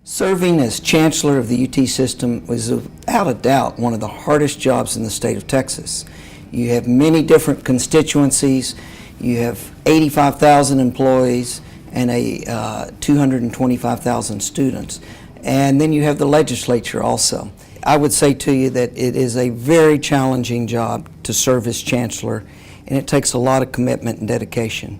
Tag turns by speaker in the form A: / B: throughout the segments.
A: Serving as chancellor of the UT system was without a doubt one of the hardest jobs in the state of Texas. You have many different constituencies, you have 85,000 employees and 225,000 students, and then you have the legislature also. I would say to you that it is a very challenging job to serve as chancellor, and it takes a lot of commitment and dedication.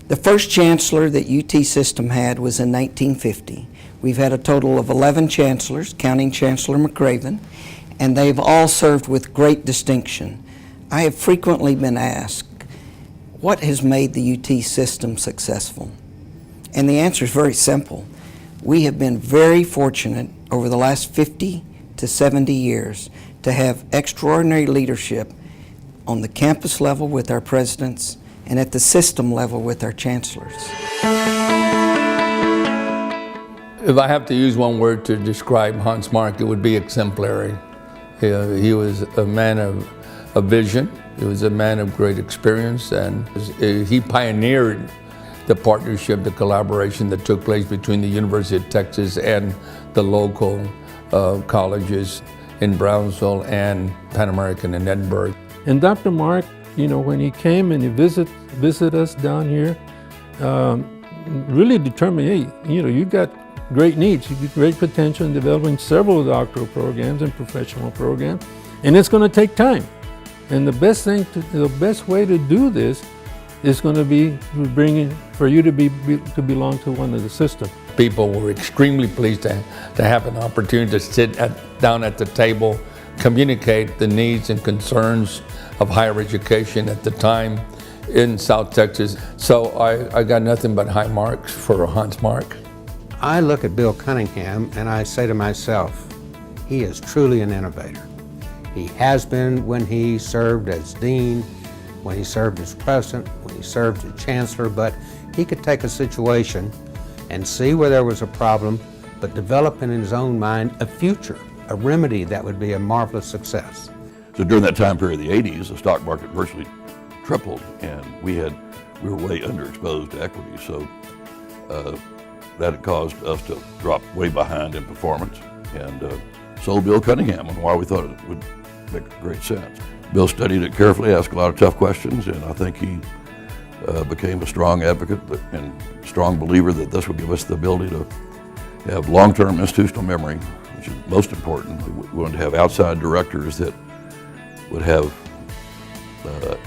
A: The first chancellor that UT system had was in 1950. We've had a total of 11 chancellors, counting Chancellor McRaven, and they've all served with great distinction. I have frequently been asked, what has made the UT system successful? And the answer is very simple. We have been very fortunate over the last 50 to 70 years to have extraordinary leadership on the campus level with our presidents and at the system level with our chancellors.
B: If I have to use one word to describe Hans Mark, it would be exemplary. He was a man of vision. He was a man of great experience, and he pioneered the partnership, the collaboration that took place between the University of Texas and the local colleges in Brownsville and Pan American in Edinburgh.
C: And Dr. Mark, when he came and he visited us down here, really determined, hey, you got great needs, you get great potential in developing several doctoral programs and professional programs, and it's going to take time. And the best way to do this is going to be for you to belong to one of the systems.
B: People were extremely pleased to have an opportunity to sit down at the table, communicate the needs and concerns of higher education at the time in South Texas. So I got nothing but high marks for Hans Mark.
D: I look at Bill Cunningham and I say to myself, he is truly an innovator. He has been when he served as dean, when he served as president, when he served as chancellor, but he could take a situation and see where there was a problem, but develop in his own mind a future, a remedy that would be a marvelous success.
E: So during that time period of the 80s, the stock market virtually tripled, and we were way underexposed to equity, so that had caused us to drop way behind in performance, and so Bill Cunningham, and why we thought it would make great sense. Bill studied it carefully, asked a lot of tough questions, and I think he became a strong advocate and strong believer that this would give us the ability to have long-term institutional memory, which is most important. We wanted to have outside directors that would have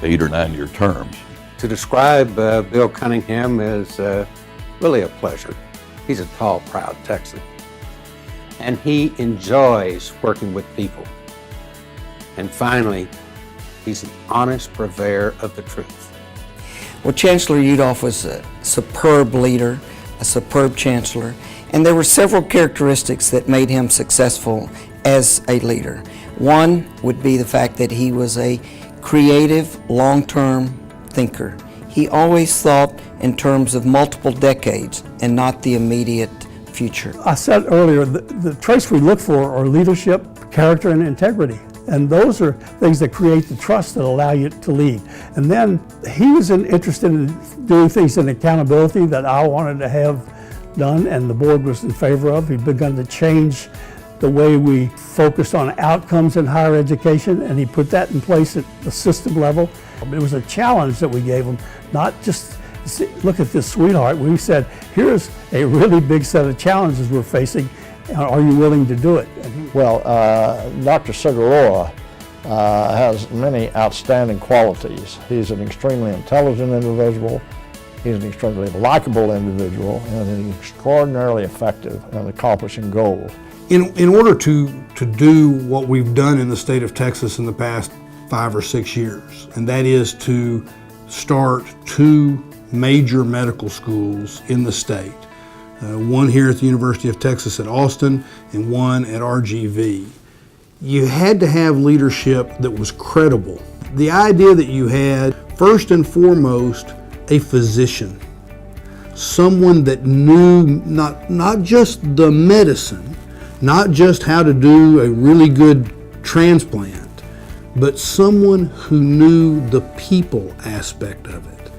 E: 8 or 9 year terms.
D: To describe Bill Cunningham is really a pleasure. He's a tall, proud Texan, and he enjoys working with people. And finally, he's an honest purveyor of the truth.
A: Well, Chancellor Yudof was a superb leader, a superb chancellor, and there were several characteristics that made him successful as a leader. One would be the fact that he was a creative, long-term thinker. He always thought in terms of multiple decades and not the immediate future.
F: I said earlier, the traits we look for are leadership, character, and integrity. And those are things that create the trust that allow you to lead. And then he was interested in doing things in accountability that I wanted to have done and the board was in favor of. He'd begun to change the way we focused on outcomes in higher education, and he put that in place at the system level. It was a challenge that we gave him, not just look at this sweetheart. We said, here's a really big set of challenges we're facing. Are you willing to do it?
G: Well, Dr. Cigarroa has many outstanding qualities. He's an extremely intelligent individual, he's an extremely likable individual, and extraordinarily effective in accomplishing goals.
H: In order to do what we've done in the state of Texas in the past 5 or 6 years, and that is to start 2 major medical schools in the state. One here at the University of Texas at Austin and one at RGV. You had to have leadership that was credible. The idea that you had, first and foremost, a physician, someone that knew not just the medicine, not just how to do a really good transplant, but someone who knew the people aspect of it.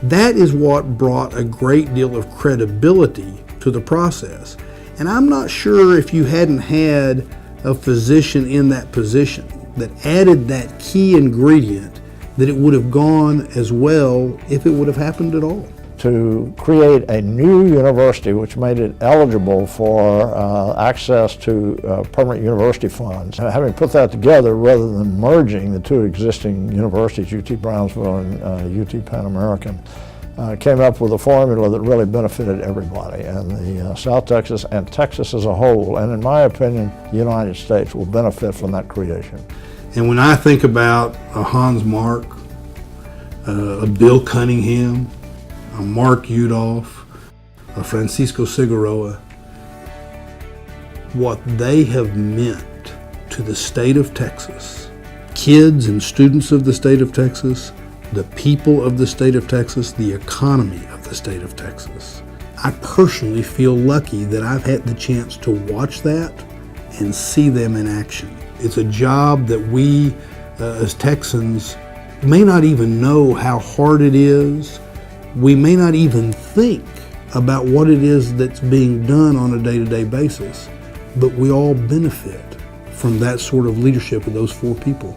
H: That is what brought a great deal of credibility to the process. And I'm not sure if you hadn't had a physician in that position that added that key ingredient, that it would have gone as well if it would have happened at all.
G: To create a new university which made it eligible for access to permanent university funds. Having put that together, rather than merging the two existing universities, UT Brownsville and UT Pan American, came up with a formula that really benefited everybody, and the South Texas and Texas as a whole, and in my opinion, the United States will benefit from that creation.
H: And when I think about a Hans Mark, a Bill Cunningham, a Mark Udolph, a Francisco Cigarroa, what they have meant to the state of Texas, kids and students of the state of Texas, the people of the state of Texas, the economy of the state of Texas. I personally feel lucky that I've had the chance to watch that and see them in action. It's a job that we as Texans may not even know how hard it is. We may not even think about what it is that's being done on a day-to-day basis, but we all benefit from that sort of leadership of those four people.